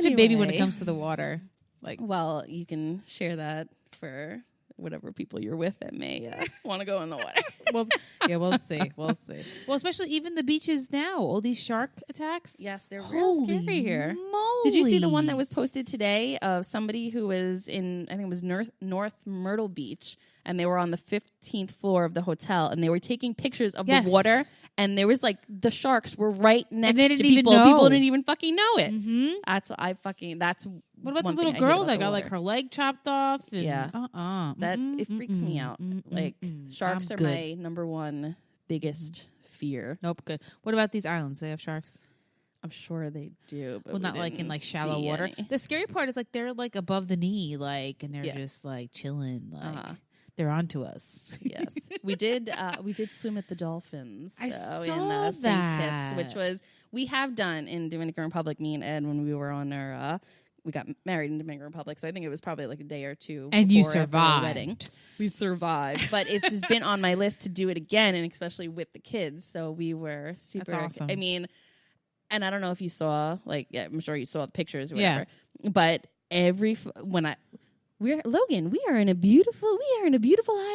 such a baby when it comes to the water. Like, well, you can share that for whatever people you're with that may want to go in the water. Well, yeah, we'll see. We'll see. Well, especially even the beaches now, all these shark attacks. Yes, they're real scary here. Did you see the one that was posted today of somebody who was in, I think it was North Myrtle Beach, and they were on the 15th floor of the hotel, and they were taking pictures of the water, and there was like the sharks were right next to people. People didn't even fucking know it. Mm-hmm. That's what about the little girl that got like her leg chopped off? And, that it freaks me out. Like sharks are my number one biggest fear. Nope, good. What about these islands? They have sharks? I'm sure they do, but not like in like shallow water. The scary part is like they're like above the knee, like, and they're just like chilling, like they're onto us. Yes, we did swim at the dolphins. I saw in St. that, Kitts, which was we have done in Dominican Republic. Me and Ed, when we were on our we got married in Dominican Republic, so I think it was probably like a day or two. And you survived. Our wedding. We survived, but it's been on my list to do it again, and especially with the kids. So we were super. That's awesome. I mean, and I don't know if you saw, like, I'm sure you saw the pictures or whatever. But Logan, we are in a beautiful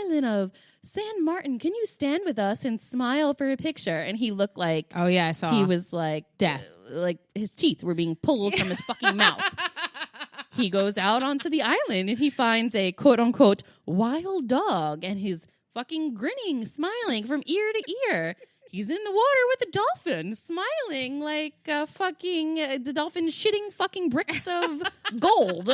island of San Martin. Can you stand with us and smile for a picture? And he looked like, oh yeah, I saw. He was like death, like his teeth were being pulled from his fucking mouth. He goes out onto the island and he finds a quote unquote wild dog, and he's fucking grinning, smiling from ear to ear. He's in the water with a dolphin, smiling like the dolphin shitting fucking bricks of gold.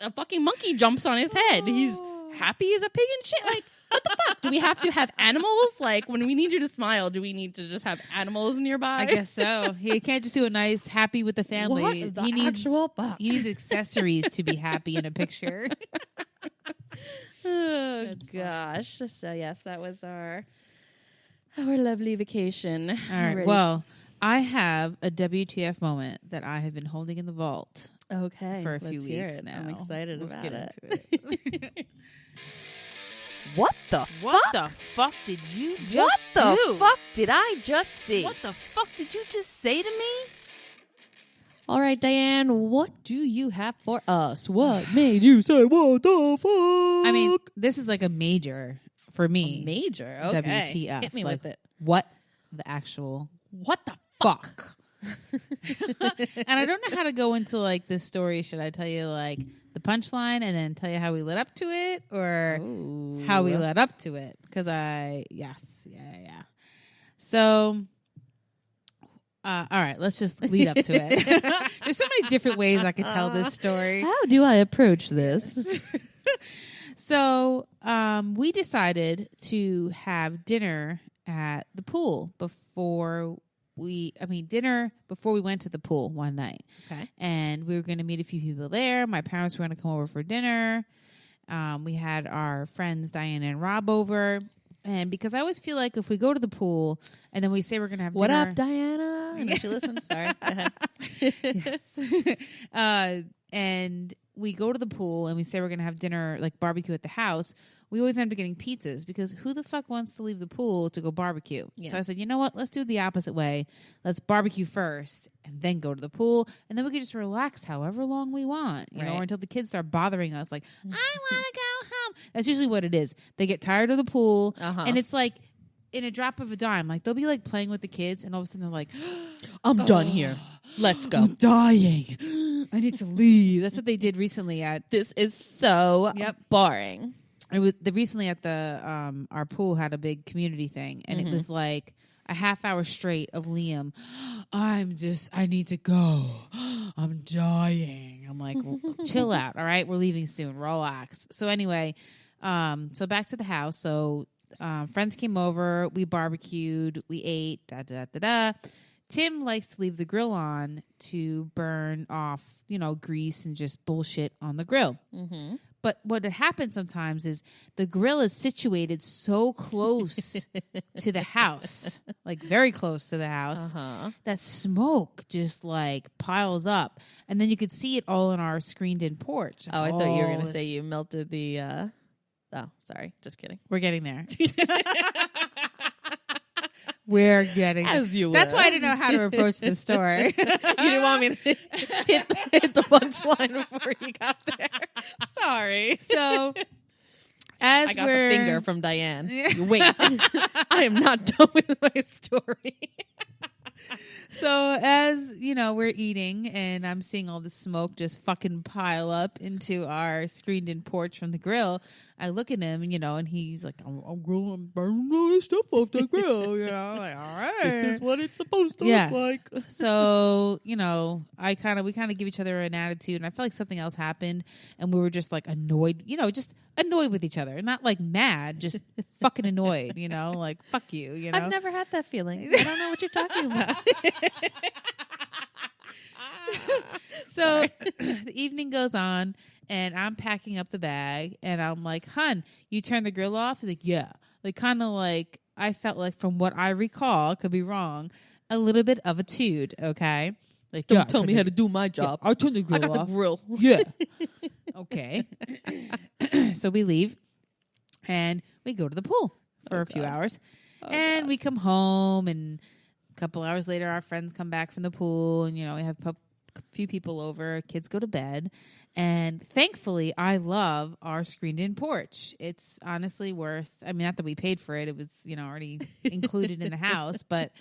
A fucking monkey jumps on his head. He's happy as a pig and shit. Like, what the fuck? Do we have to have animals? Like, when we need you to smile, do we need to just have animals nearby? I guess so. He can't just do a nice happy with the family. What the actual fuck? He needs accessories to be happy in a picture. Oh, gosh. So, yes, that was our lovely vacation. All right. Well, I have a WTF moment that I have been holding in the vault. Okay. For a few weeks now. I'm excited about it. What the fuck did you just What the do? fuck did I just see? What the fuck did you just say to me? All right, Diane, what do you have for us? What made you say what the fuck? I mean, this is like a major for me. A major? Okay. WTF. Hit me like, with it. What the actual What the fuck? And I don't know how to go into like this story. Should I tell you like the punchline and then tell you how we led up to it, or how we led up to it? Because yeah. So, all right, let's just lead up to it. There's so many different ways I could tell this story. How do I approach this? So, we decided to have dinner at the pool before we went to the pool one night. Okay. And we were going to meet a few people there. My parents were going to come over for dinner. We had our friends Diane and Rob over. And because I always feel like if we go to the pool and then we say we're going to have what dinner. What up, Diana? I know she listens. Sorry. Go ahead. Yes. And we go to the pool and we say we're going to have dinner, like barbecue at the house. We always end up getting pizzas because who the fuck wants to leave the pool to go barbecue? Yeah. So I said, you know what? Let's do it the opposite way. Let's barbecue first and then go to the pool. And then we can just relax however long we want, you know, or until the kids start bothering us like, I want to go home. That's usually what it is. They get tired of the pool and it's like in a drop of a dime. Like they'll be like playing with the kids and all of a sudden they're like, I'm done here. Let's go. I'm dying. I need to leave. That's what they did recently at. This is so boring. It was recently at the our pool had a big community thing, and it was like a half hour straight of Liam. I need to go. I'm dying. I'm like, well, chill out. All right, we're leaving soon. Relax. So anyway, so back to the house. So friends came over. We barbecued. We ate. Tim likes to leave the grill on to burn off, grease and just bullshit on the grill. Mm-hmm. But what happens sometimes is the grill is situated so close to the house, like very close to the house, that smoke just like piles up. And then you could see it all on our screened-in porch. Oh, I thought you were going to say you melted the... Oh, sorry. Just kidding. We're getting there. We're getting As you That's would. why I didn't know how to approach the story. You didn't want me to hit the punchline before you got there. Sorry. So as I got we're the finger from Diane. You wait. I am not done with my story. So as you know, we're eating, and I'm seeing all the smoke just fucking pile up into our screened-in porch from the grill. I look at him, and he's like, "I'm grilling, burning all this stuff off the grill." Like, all right, This is what it's supposed to look like. So we kind of give each other an attitude, and I felt like something else happened, and we were just like annoyed, just annoyed with each other, not like mad, just fucking annoyed, like fuck you, I've never had that feeling. I don't know what you're talking about. So the evening goes on, and I'm packing up the bag, and I'm like, "Hun, you turn the grill off?" He's like, "Yeah." Like, kind of like, I felt like, from what I recall, could be wrong, a little bit of a tude, okay? Like, Don't tell me how to do my job. I'll turn the grill off. I got the grill. Yeah. Okay. So we leave, and we go to the pool for a few hours. And we come home, and a couple hours later, our friends come back from the pool, and, we have a few people over. Kids go to bed. And thankfully, I love our screened-in porch. It's honestly worth, not that we paid for it. It was, already included in the house, but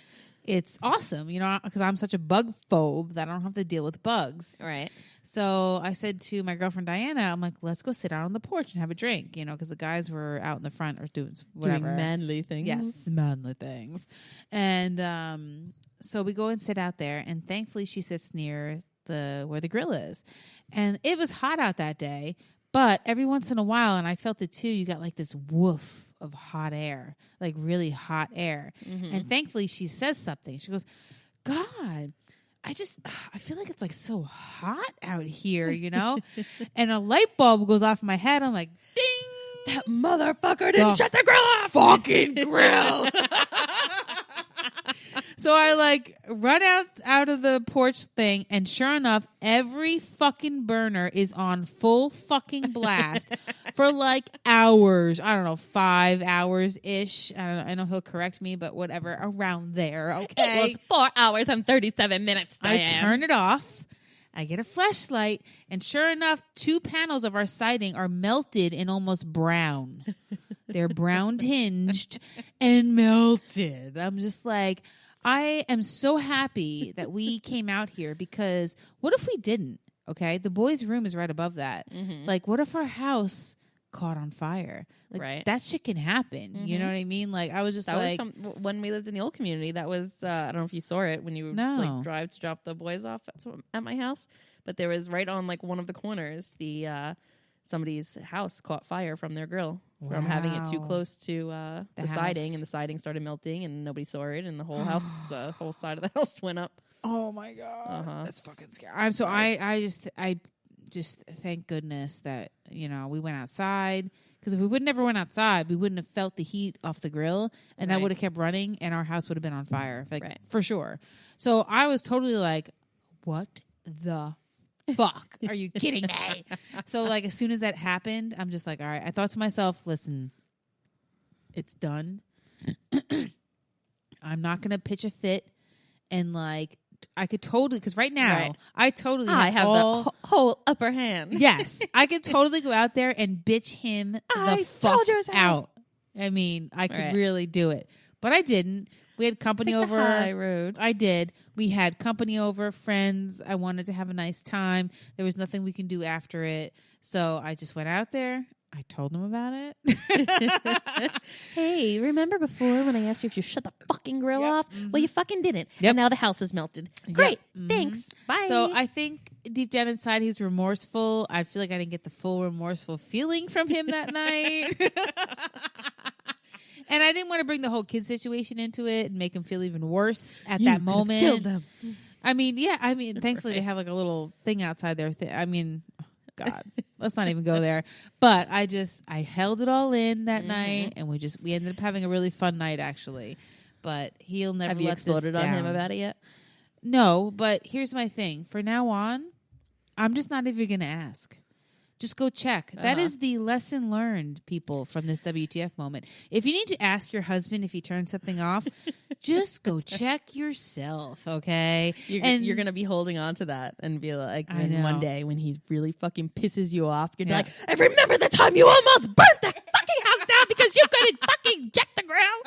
it's awesome, because I'm such a bug phobe that I don't have to deal with bugs. Right. So I said to my girlfriend, Diana, I'm like, let's go sit out on the porch and have a drink, because the guys were out in the front or doing whatever. Doing manly things. Yes, manly things. And so we go and sit out there, and thankfully she sits near where the grill is. And it was hot out that day, but every once in a while, and I felt it too, you got like this woof of hot air, like really hot air. Mm-hmm. And thankfully she says something. She goes, "God, I feel like it's like so hot out here, And a light bulb goes off in my head. I'm like, ding! That motherfucker didn't shut the grill off! Fucking grill! So I like run out of the porch thing, and sure enough, every fucking burner is on full fucking blast for like hours. I don't know, 5 hours-ish. I know he'll correct me, but whatever, around there, okay? It was 4 hours and 37 minutes, Diane. I turn it off. I get a flashlight, and sure enough, 2 panels of our siding are melted and almost brown. They're brown tinged and melted. I'm just like, I am so happy that we came out here, because what if we didn't? Okay, the boys' room is right above that. Mm-hmm. Like, what if our house caught on fire? Like, right. That shit can happen. Mm-hmm. You know what I mean? Like, I was just when we lived in the old community, that was, I don't know if you saw it when you drive to drop the boys off at my house, but there was right on like one of the corners, somebody's house caught fire from their grill. Wow. From having it too close to the siding, and the siding started melting, and nobody saw it, and the whole house, whole side of the house went up. Oh my god, that's fucking scary. I just thank goodness that we went outside, because if we would never went outside, we wouldn't have felt the heat off the grill, and that would have kept running, and our house would have been on fire, for sure. So I was totally like, what the fuck? Are you kidding me? So like, as soon as that happened, I'm just like, all right. I thought to myself, listen, it's done. I'm not going to pitch a fit. And like, I could totally, because right now, I have the whole upper hand. Yes. I could totally go out there and bitch him the fuck out. I mean, I could really do it. But I didn't. We had company over. The high road. I did. We had company over, friends. I wanted to have a nice time. There was nothing we can do after it. So I just went out there. I told them about it. Hey, remember before when I asked you if you shut the fucking grill off? Mm-hmm. Well, you fucking didn't. Yep. And now the house is melted. Great. Yep. Mm-hmm. Thanks. Bye. So I think deep down inside, he was remorseful. I feel like I didn't get the full remorseful feeling from him that night. And I didn't want to bring the whole kid situation into it and make him feel even worse at that moment. Killed them. Thankfully they have like a little thing outside there. God, let's not even go there. But I held it all in that night, and we ended up having a really fun night, actually. But he'll never Have you exploded on him about it yet? No, but here's my thing. For now on, I'm just not even going to ask. Just go check. That is the lesson learned, people, from this WTF moment. If you need to ask your husband if he turned something off, just go check yourself, okay? You're going to be holding on to that and be like, then one day when he really fucking pisses you off, you're like, I remember the time you almost burnt that fucking house down because you couldn't fucking check the ground.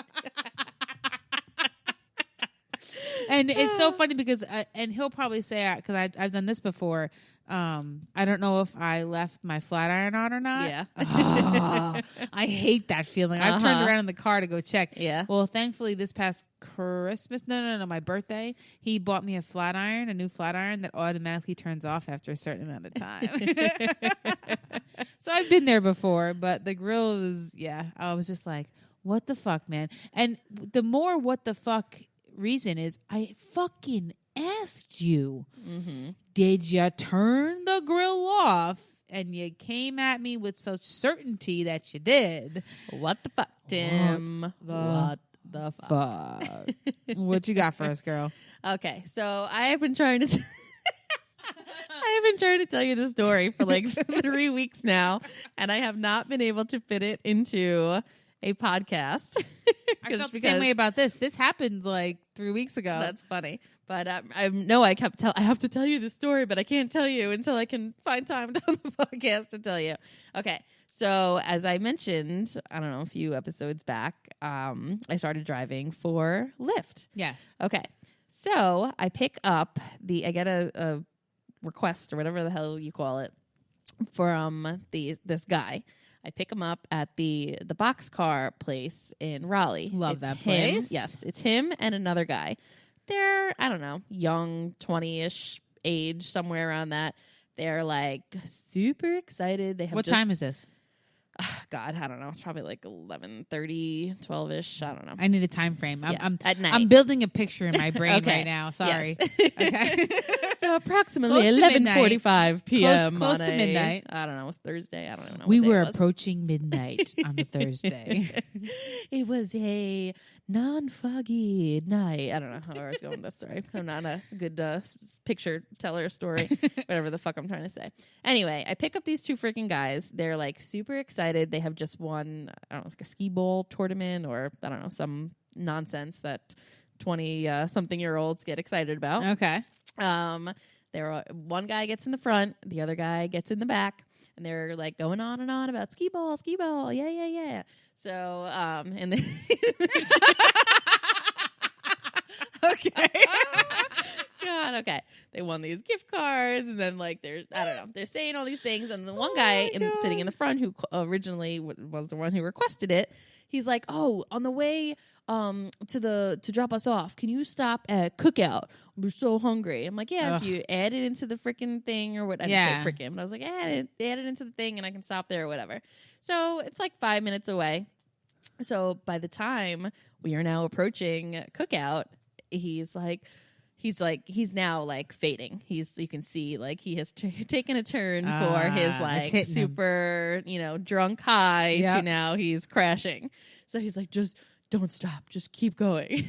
And it's so funny because, and he'll probably say, because I've done this before, I don't know if I left my flat iron on or not. Yeah. I hate that feeling. I've turned around in the car to go check. Yeah. Well, thankfully, this past Christmas, no, my birthday, he bought me a new flat iron that automatically turns off after a certain amount of time. So I've been there before, but the grill was, I was just like, what the fuck, man? And the more what the fuck reason is, I fucking asked you, did you turn the grill off? And you came at me with such certainty that you did. What the fuck, Tim? What the fuck? What you got for us, girl? Okay, so I have been trying to tell you the story for like 3 weeks now, and I have not been able to fit it into a podcast. I felt the same way about this. This happened like 3 weeks ago. That's funny. But I have to tell you the story, but I can't tell you until I can find time on the podcast to tell you. Okay. So as I mentioned, I don't know, a few episodes back, I started driving for Lyft. Yes. Okay. So I pick up I get a request or whatever the hell you call it from this guy. I pick him up at the boxcar place in Raleigh. Love that place. Yes, it's him and another guy. They're, I don't know, young, 20-ish age, somewhere around that. They're like super excited. They have What time is this? God, I don't know. It's probably like 11:30, 12-ish. I don't know. I need a time frame. I'm at night. I'm building a picture in my brain right now. Sorry. Yes. Okay. So approximately 11:45 p.m. Close to midnight. I don't know. It was Thursday. I don't even know. We what day were it was. approaching midnight on a Thursday. It was a non-foggy night. I don't know how I was going with this story. I'm not a good picture teller story, whatever the fuck I'm trying to say. Anyway, I pick up these two freaking guys. They're like super excited. They have just won, I don't know, it's like a skee ball tournament or I don't know, some nonsense that 20-something-year-olds get excited about. Okay. One guy gets in the front, the other guy gets in the back, and they're like going on and on about skee ball, yeah. So, and then okay. God, okay. They won these gift cards, and then like they're saying all these things, and the one guy sitting in the front who originally was the one who requested it, he's like, "Oh, on the way to drop us off, can you stop at Cookout? We're so hungry." I'm like, "Yeah, if you add it into the freaking thing or what?" I didn't say freaking, but I was like, add it into the thing, and I can stop there or whatever. So it's like 5 minutes away. So by the time we are now approaching Cookout, he's now like fading. You can see like he has taken a turn for his like super, drunk high to now he's crashing. So he's like, just don't stop, just keep going.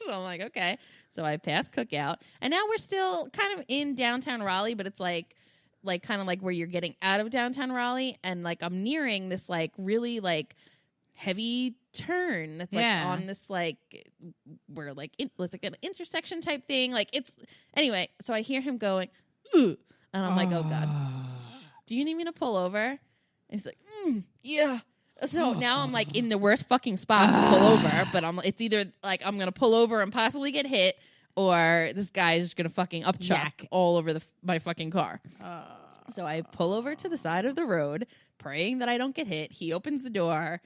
So I'm like, okay. So I pass Cookout, and now we're still kind of in downtown Raleigh, but it's like kind of like where you're getting out of downtown Raleigh, and like I'm nearing this like really like heavy turn that's like on this like where like it's like an intersection type thing, like it's anyway. So I hear him going, "Ooh," and I'm like, "Oh God, do you need me to pull over?" And he's like, "Yeah." So now I'm like in the worst fucking spot to pull over, but it's either like I'm gonna pull over and possibly get hit, or this guy is just gonna fucking upchuck all over my fucking car. So I pull over to the side of the road, praying that I don't get hit. He opens the door.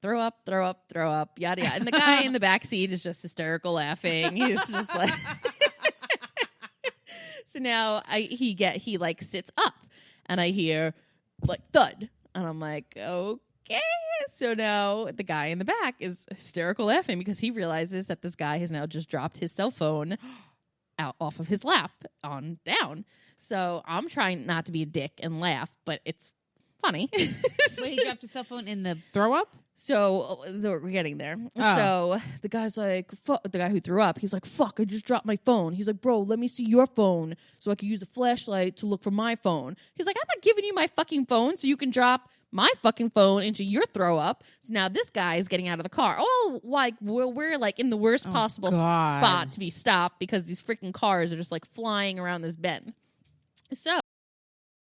Throw up, yada yada. And the guy in the back seat is just hysterical laughing. He's just like So now he like sits up, and I hear like thud. And I'm like, okay. So now the guy in the back is hysterical laughing because he realizes that this guy has now just dropped his cell phone out off of his lap on down. So I'm trying not to be a dick and laugh, but it's funny. Wait, he dropped his cell phone in the throw up? So we're getting there. Oh. So the guy's like, fuck, the guy who threw up, he's like, fuck, I just dropped my phone. He's like, bro, let me see your phone so I can use a flashlight to look for my phone. He's like, I'm not giving you my fucking phone so you can drop my fucking phone into your throw up. So now this guy is getting out of the car. Oh, like we're like in the worst possible spot to be stopped because these freaking cars are just like flying around this bend. So